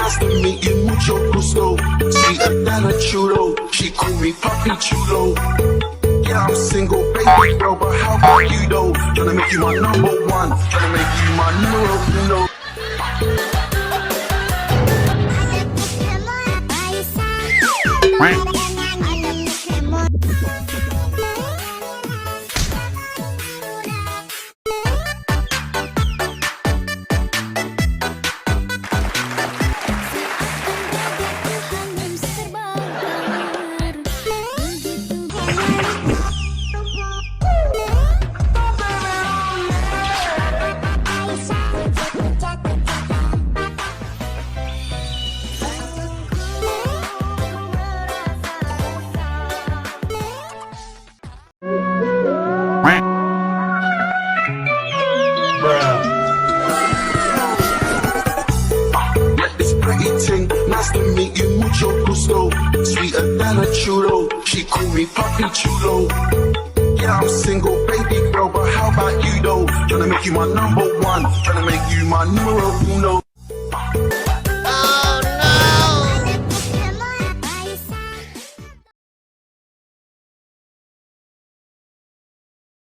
Nice to meet you, mucho gusto. Sweeter than a chulo. She call me Papi Chulo. Yeah, I'm single, baby girl, but how about you though? Tryna make you my number one. Tryna make you my numero uno. Nice to meet you, mucho gusto. Sweeter than a chulo. She call me Papi Chulo. Yeah, I'm single, baby girl, but how about you though? Tryna make you my number one. Tryna make you my numero uno.